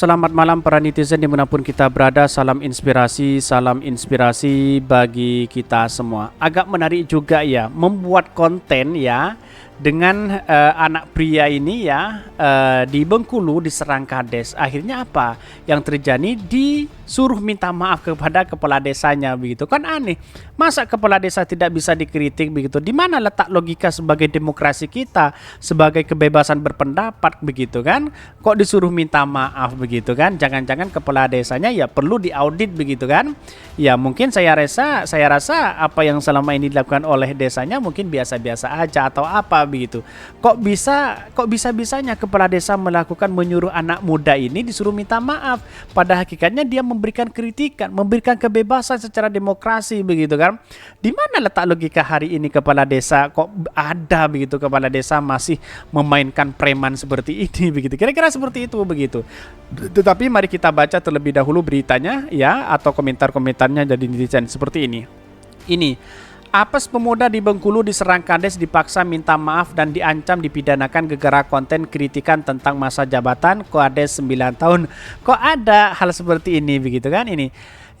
Selamat malam para netizen dimanapun kita berada. Salam inspirasi bagi kita semua. Agak menarik juga ya membuat konten ya dengan anak pria ini ya di Bengkulu diserang kades. Akhirnya apa yang terjadi? Disuruh minta maaf kepada kepala desanya begitu. Kan aneh. Masa kepala desa tidak bisa dikritik begitu? Di mana letak logika sebagai demokrasi kita, sebagai kebebasan berpendapat begitu kan? Kok disuruh minta maaf begitu kan? Jangan-jangan kepala desanya ya perlu diaudit begitu kan? Ya mungkin saya rasa apa yang selama ini dilakukan oleh desanya mungkin biasa-biasa aja atau apa begitu. Kok bisa-bisanya kepala desa menyuruh anak muda ini disuruh minta maaf? Pada hakikatnya dia memberikan kritikan, memberikan kebebasan secara demokrasi begitu kan? Di mana letak logika hari ini kepala desa kok ada begitu, kepala desa masih memainkan preman seperti ini begitu. Kira-kira seperti itu begitu. Tetapi mari kita baca terlebih dahulu beritanya ya, atau komentar-komentarnya jadi netizen seperti ini. Ini apes pemuda di Bengkulu diserang kades, dipaksa minta maaf dan diancam dipidanakan gegara konten kritikan tentang masa jabatan kades 9 tahun. Kok ada hal seperti ini begitu kan?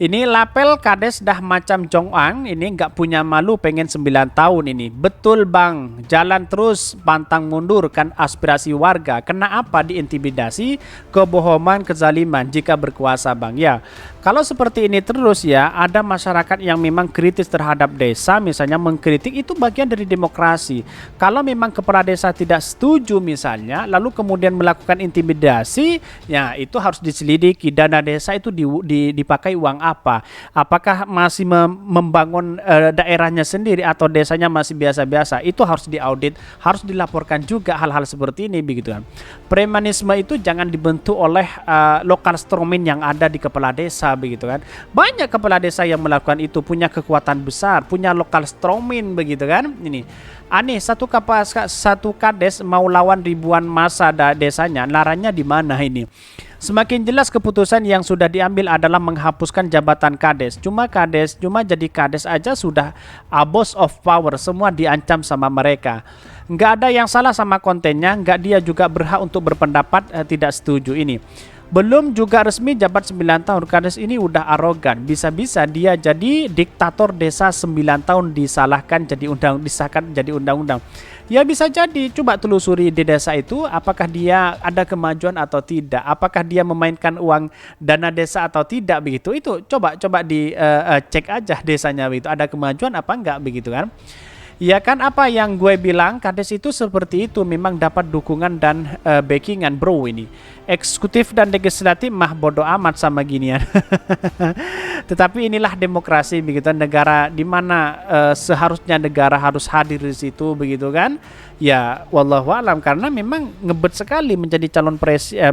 Ini lapel kades dah macam Jongang, ini nggak punya malu pengen 9 tahun ini. Betul bang, jalan terus pantang mundur kan aspirasi warga. Kena apa diintimidasi, kebohongan, kezaliman jika berkuasa bang ya. Kalau seperti ini terus ya, ada masyarakat yang memang kritis terhadap desa, misalnya mengkritik, itu bagian dari demokrasi. Kalau memang kepala desa tidak setuju misalnya, lalu kemudian melakukan intimidasi, ya itu harus diselidiki. Dana desa itu dipakai uang apa? Apakah masih membangun daerahnya sendiri atau desanya masih biasa-biasa? Itu harus diaudit, harus dilaporkan juga hal-hal seperti ini begitu kan. Premanisme itu jangan dibentuk oleh lokal strongman yang ada di kepala desa begitu kan. Banyak kepala desa yang melakukan itu, punya kekuatan besar, punya lokal strongman begitu kan. Ini aneh, satu kades mau lawan ribuan masa desanya, laranya di mana ini? Semakin jelas keputusan yang sudah diambil adalah menghapuskan jabatan kades. Cuma jadi kades aja sudah abuse of power, semua diancam sama mereka. Nggak ada yang salah sama kontennya, nggak dia juga berhak untuk berpendapat tidak setuju ini. Belum juga resmi jabat 9 tahun, kades ini udah arogan. Bisa-bisa dia jadi diktator desa 9 tahun disahkan jadi undang-undang. Ya bisa jadi, coba telusuri di desa itu apakah dia ada kemajuan atau tidak, apakah dia memainkan uang dana desa atau tidak begitu. Itu coba cek aja desanya begitu, ada kemajuan apa enggak begitu kan. Ya kan, apa yang gue bilang, kades itu seperti itu, memang dapat dukungan dan backingan bro ini. Eksekutif dan legislatif mah bodo amat sama ginian. Tetapi inilah demokrasi begitu, negara di mana seharusnya negara harus hadir di situ begitu kan. Ya wallahualam, karena memang ngebet sekali menjadi calon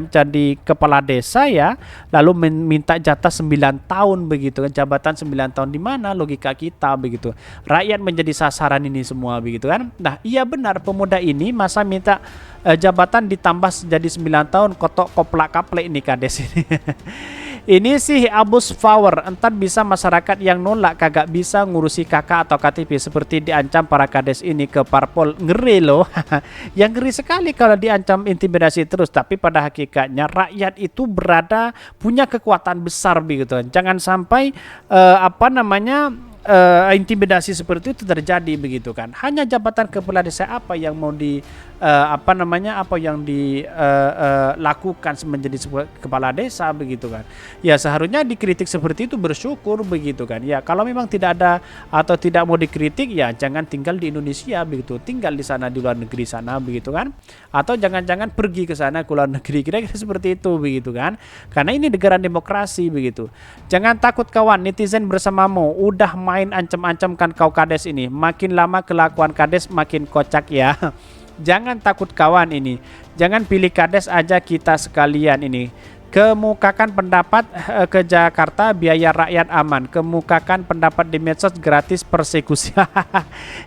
jadi kepala desa ya, lalu minta jatah 9 tahun begitu kan, jabatan 9 tahun. Di mana logika kita begitu? Rakyat menjadi sasaran ini semua begitu kan. Nah iya benar, pemuda ini masa minta jabatan ditambah jadi 9 tahun, kotok koplak-kaplek ini kades ini. Ini sih abuse power, entar bisa masyarakat yang nolak kagak bisa ngurusi kakak atau KTP, seperti diancam para kades ini ke parpol. Ngeri loh. Yang ngeri sekali kalau diancam intimidasi terus, tapi pada hakikatnya rakyat itu punya kekuatan besar begitu. Jangan sampai intimidasi seperti itu terjadi begitu kan. Hanya jabatan kepala desa apa yang mau dilakukan menjadi sebuah kepala desa begitu kan. Ya seharusnya dikritik seperti itu, bersyukur begitu kan. Ya kalau memang tidak ada atau tidak mau dikritik, ya jangan tinggal di Indonesia begitu, tinggal di sana, di luar negeri sana begitu kan. Atau jangan-jangan pergi ke sana ke luar negeri, kira-kira seperti itu begitu kan. Karena ini negara demokrasi begitu. Jangan takut kawan, netizen bersamamu udah main ancam-ancamkan kau kades ini. Makin lama kelakuan kades makin kocak ya. Jangan takut kawan ini. Jangan pilih kades aja kita sekalian ini. Kemukakan pendapat ke Jakarta, biaya rakyat aman. Kemukakan pendapat di medsos, gratis persekusi.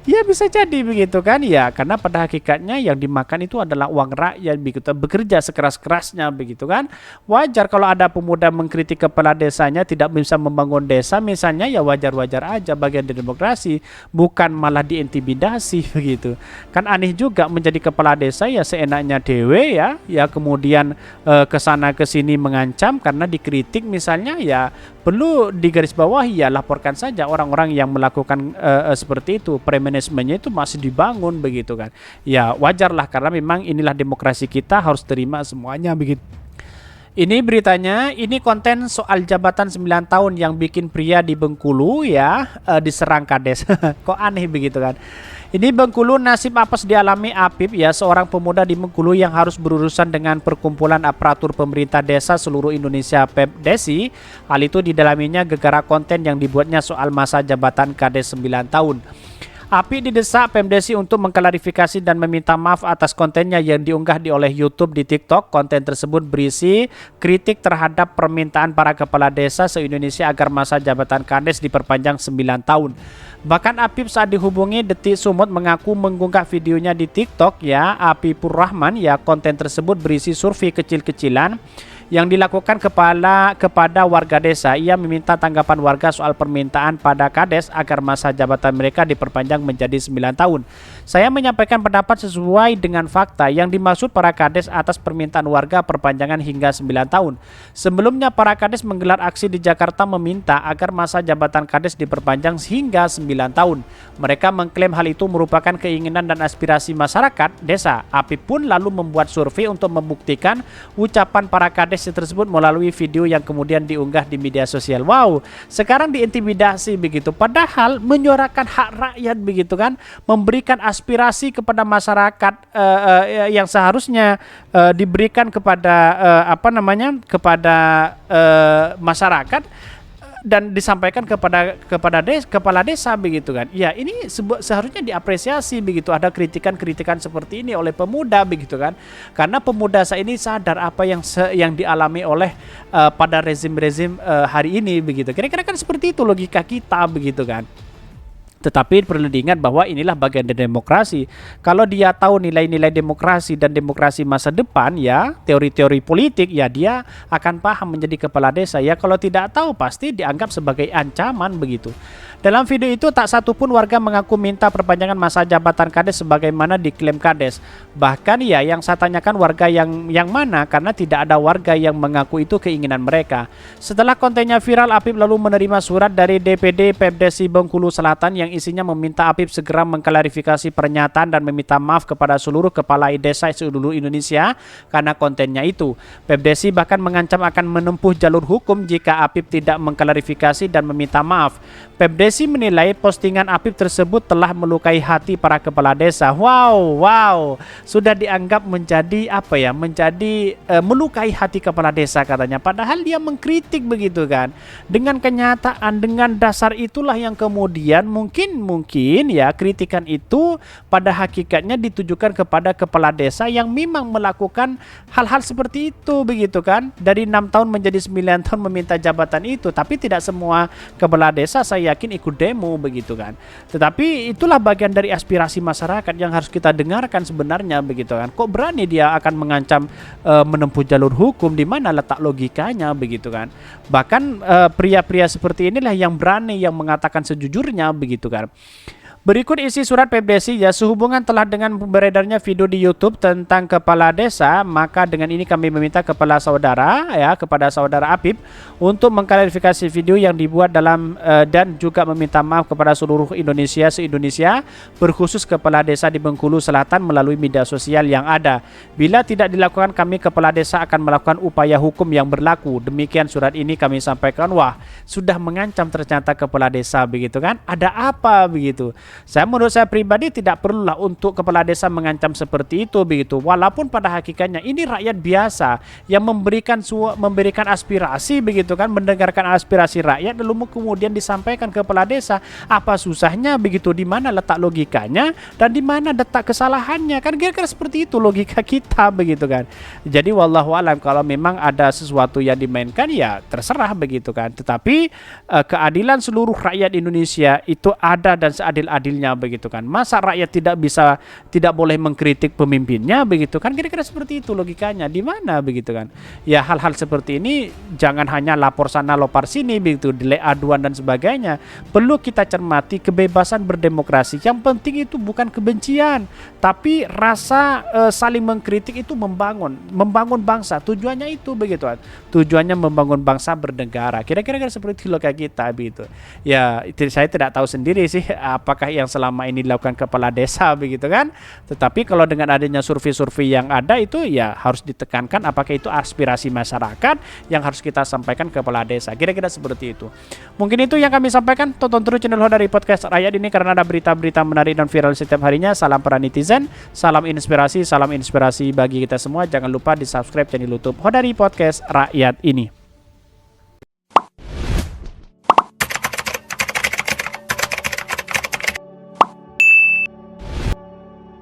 Ya bisa jadi begitu kan ya, karena pada hakikatnya yang dimakan itu adalah uang rakyat begitu, bekerja sekeras-kerasnya begitu kan. Wajar kalau ada pemuda mengkritik kepala desanya tidak bisa membangun desa misalnya, ya wajar-wajar aja, bagian dari demokrasi, bukan malah diintimidasi begitu. Kan aneh juga menjadi kepala desa ya seenaknya dewe ya kemudian kesana kesini ini mengancam karena dikritik misalnya, ya perlu digarisbawahi, ya laporkan saja orang-orang yang melakukan seperti itu. Premanajemennya itu masih dibangun begitu kan. Ya wajarlah karena memang inilah demokrasi, kita harus terima semuanya begitu. Ini beritanya, ini konten soal jabatan 9 tahun yang bikin pria di Bengkulu ya diserang kades. Kok aneh begitu kan. Ini Bengkulu, nasib apes dialami Apip ya, seorang pemuda di Bengkulu yang harus berurusan dengan perkumpulan aparatur pemerintah desa seluruh Indonesia PEPDESI. Hal itu didalaminya gegara konten yang dibuatnya soal masa jabatan kades 9 tahun. Apip didesak PEMDESI untuk mengklarifikasi dan meminta maaf atas kontennya yang diunggah oleh YouTube di TikTok. Konten tersebut berisi kritik terhadap permintaan para kepala desa se-Indonesia agar masa jabatan kades diperpanjang 9 tahun. Bahkan Apip saat dihubungi Detik Sumut mengaku mengunggah videonya di TikTok ya. Apipur Rahman ya, konten tersebut berisi survei kecil-kecilan yang dilakukan kepada warga desa. Ia meminta tanggapan warga soal permintaan pada kades agar masa jabatan mereka diperpanjang menjadi 9 tahun. Saya menyampaikan pendapat sesuai dengan fakta yang dimaksud para kades atas permintaan warga perpanjangan hingga 9 tahun. Sebelumnya para kades menggelar aksi di Jakarta meminta agar masa jabatan kades diperpanjang hingga 9 tahun. Mereka mengklaim hal itu merupakan keinginan dan aspirasi masyarakat desa. Apip pun lalu membuat survei untuk membuktikan ucapan para kades tersebut melalui video yang kemudian diunggah di media sosial. Wow, sekarang diintimidasi begitu. Padahal menyuarakan hak rakyat begitu kan, memberikan aspirasi kepada masyarakat yang seharusnya diberikan kepada kepada masyarakat dan disampaikan kepada kepala desa begitu kan. Ya, ini seharusnya diapresiasi begitu, ada kritikan-kritikan seperti ini oleh pemuda begitu kan. Karena pemuda saat ini sadar apa yang dialami oleh pada rezim-rezim hari ini begitu. Kira-kira kan seperti itu logika kita begitu kan. Tetapi perlu diingat bahwa inilah bagian dari demokrasi. Kalau dia tahu nilai-nilai demokrasi dan demokrasi masa depan ya, teori-teori politik ya, dia akan paham menjadi kepala desa ya. Kalau tidak tahu pasti dianggap sebagai ancaman begitu. Dalam video itu tak satu pun warga mengaku minta perpanjangan masa jabatan kades sebagaimana diklaim kades. Bahkan ya yang saya tanyakan warga yang mana, karena tidak ada warga yang mengaku itu keinginan mereka. Setelah kontennya viral, Apip lalu menerima surat dari DPD PEPDESI Bengkulu Selatan yang isinya meminta Apip segera mengklarifikasi pernyataan dan meminta maaf kepada seluruh kepala desa seluruh Indonesia karena kontennya itu. PEPDESI bahkan mengancam akan menempuh jalur hukum jika Apip tidak mengklarifikasi dan meminta maaf. PEPDESI menilai postingan Apip tersebut telah melukai hati para kepala desa. Wow, sudah dianggap menjadi melukai hati kepala desa katanya. Padahal dia mengkritik begitu kan. Dengan kenyataan, dengan dasar itulah yang kemudian mungkin ya kritikan itu pada hakikatnya ditujukan kepada kepala desa yang memang melakukan hal-hal seperti itu begitu kan. Dari 6 tahun menjadi 9 tahun meminta jabatan itu, tapi tidak semua kepala desa saya yakin ikut demo begitu kan. Tetapi itulah bagian dari aspirasi masyarakat yang harus kita dengarkan sebenarnya begitu kan. Kok berani dia akan mengancam menempuh jalur hukum, di mana letak logikanya begitu kan. Bahkan pria-pria seperti inilah yang berani yang mengatakan sejujurnya begitu kan. Berikut isi surat PEPDESI ya. Sehubungan telah dengan beredarnya video di YouTube tentang kepala desa, maka dengan ini kami meminta kepada saudara Apip untuk mengklarifikasi video yang dibuat dan juga meminta maaf kepada seluruh se-Indonesia berkhusus kepala desa di Bengkulu Selatan melalui media sosial yang ada. Bila tidak dilakukan, kami kepala desa akan melakukan upaya hukum yang berlaku. Demikian surat ini kami sampaikan. Wah, sudah mengancam ternyata kepala desa begitu kan. Ada apa begitu? Menurut saya pribadi tidak perlulah untuk kepala desa mengancam seperti itu begitu. Walaupun pada hakikatnya ini rakyat biasa yang memberikan aspirasi begitu kan, mendengarkan aspirasi rakyat lalu kemudian disampaikan ke kepala desa. Apa susahnya begitu? Di mana letak logikanya dan di mana letak kesalahannya? Kan kira-kira seperti itu logika kita begitu kan. Jadi wallahu alam, kalau memang ada sesuatu yang dimainkan ya terserah begitu kan. Tetapi keadilan seluruh rakyat Indonesia itu ada dan seadil-adilnya adilnya begitu kan. Masa rakyat tidak boleh mengkritik pemimpinnya begitu kan, kira-kira seperti itu logikanya. Di mana begitu kan. Ya hal-hal seperti ini jangan hanya lapor sana lapor sini begitu, delay aduan dan sebagainya. Perlu kita cermati kebebasan berdemokrasi. Yang penting itu bukan kebencian, tapi rasa saling mengkritik itu membangun bangsa. Tujuannya itu begitu kan. Tujuannya membangun bangsa bernegara. Kira-kira seperti logika kita begitu. Ya, saya tidak tahu sendiri sih apakah yang selama ini dilakukan kepala desa begitu kan. Tetapi kalau dengan adanya survei-survei yang ada itu ya harus ditekankan apakah itu aspirasi masyarakat yang harus kita sampaikan ke kepala desa. Kira-kira seperti itu. Mungkin itu yang kami sampaikan. Tonton terus channel Hodari Podcast Rakyat ini karena ada berita-berita menarik dan viral setiap harinya. Salam para netizen, salam inspirasi bagi kita semua. Jangan lupa di subscribe channel YouTube Hodari Podcast Rakyat ini.